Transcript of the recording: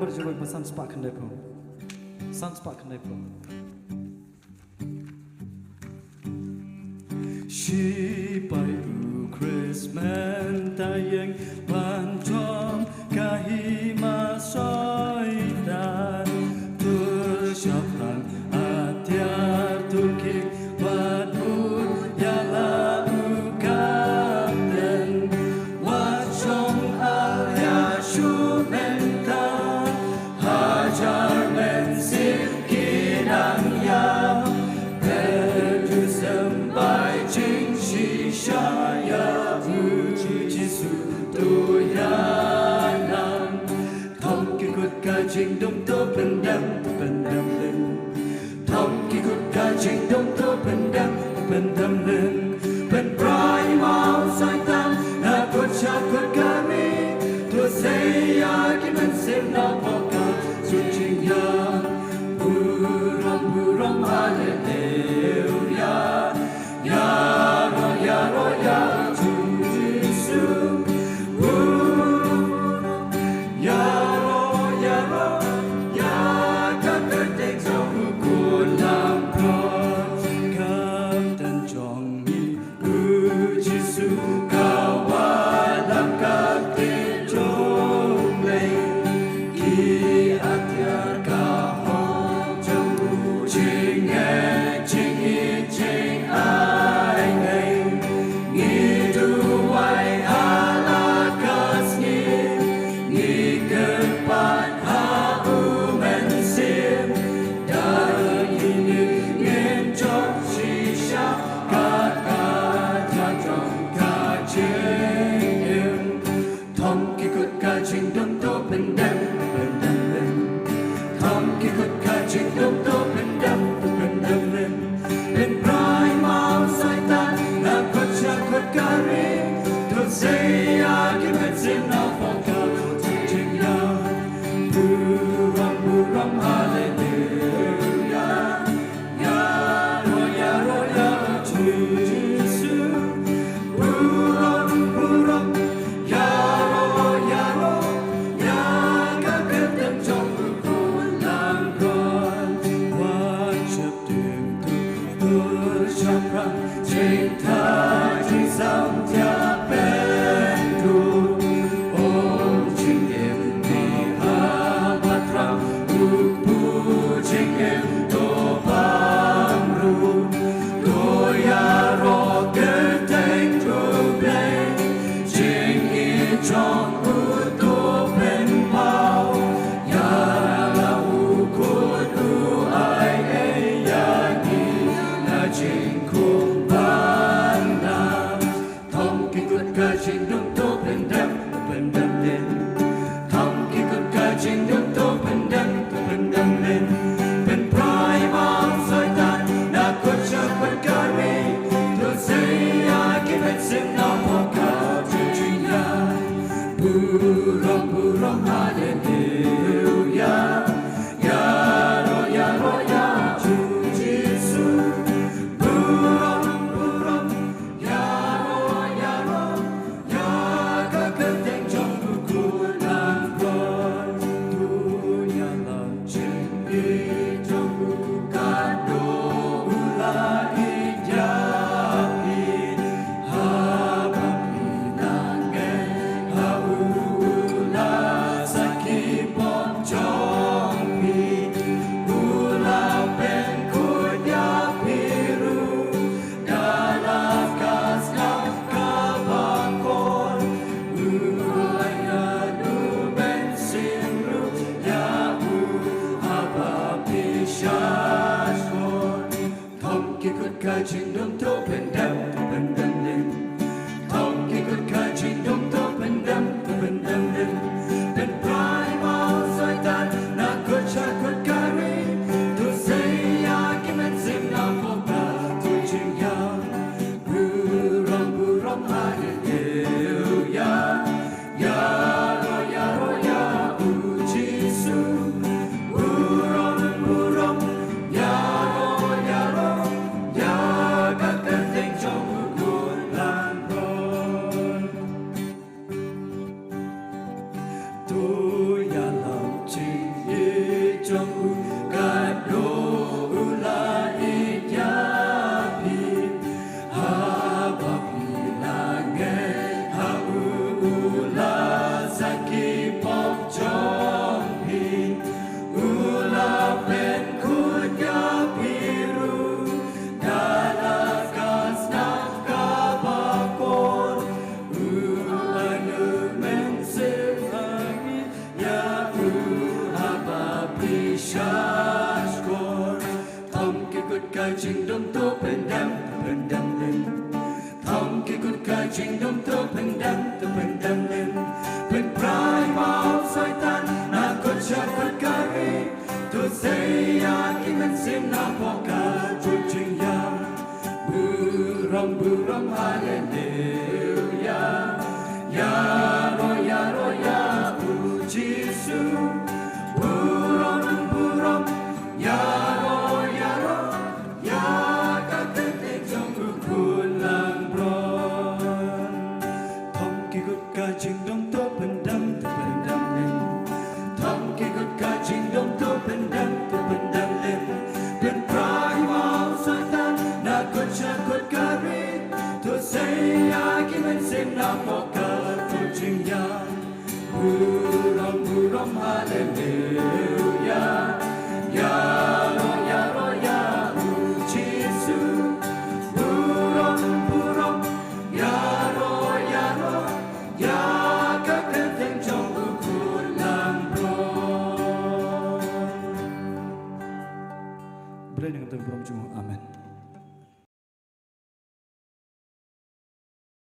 berjuang pesan sepak kendepo. San sepak kendepo. Sipai Christmas tayang pancom kahima soitan tersyapran atiar tukik badun yala ukaten wacong alia shumenta hajar mensip kinang yam perdu sembai jing shishaya uji jisu tuyanam thom ki kut ka jing dum to pendam lên thom ki kut ka jing dum to pendam lên bên prai mau sai tam na kut cha kut kami tu say ya ki men sim na poka su jing ya buram hallelujah ya ro ya tu jisu ya ro ya ka tek so ku lam ko kam dan jong mi jisu ka wa lam ka te jong le ki atya ka ho jong ching ai ngay nghi du wai halakas nghi ken pan ha u men sim da yi ngin chok shi sha ka jong ka ching thom ki kut ka ching dum to pendam lên thom ki kut ka ching dum to pendam lên bên prai mau sai tan na kut cha kut kari tu say ya ki men sim na poka ching ya buram hallelujah ya ro ya tu jisu buram ya ro ya ka keteng trong ku lam kon worship tim tu chapran ching tha ching sam tia pen tu om ching em ni ha patram pu ching em to pam ru to ya ro ke teng tu play ching i trong ku to pen pau ya la u ko tu ai ya ni na ching ku ban na thom ki kut ka ching dum to pendam lên thom ki kut ka ching dum to pendam lên bên prai mau sai tan na kut cha kut ka ri tu say ya ki men sim na poka ching ya buram hallelujah ya ro ya tu jisu buram ya ro ya ka keteng trong ku lam kon tu ya la ching i trong ku ka do ula i ya i ha pa pi na nge ha u la sa ki Penprai mau soitan nakut syakut kari tu saya iman sinna poka cucing yang buram haleluya ya ro ya Jesu buram ya ro ya kakete trong kulang bron thom kikut ka jing dong to pendam len thom kikut ka jing dong to pendam len ben prai mau satan nakut syakut kari tu saya kimen sim na poka tu jing yang buram haleluya ya ro ya Jesu buram ya ro ya kaketeng trong kulang bron. Boleh dengan Tuhan buram semua. Amin.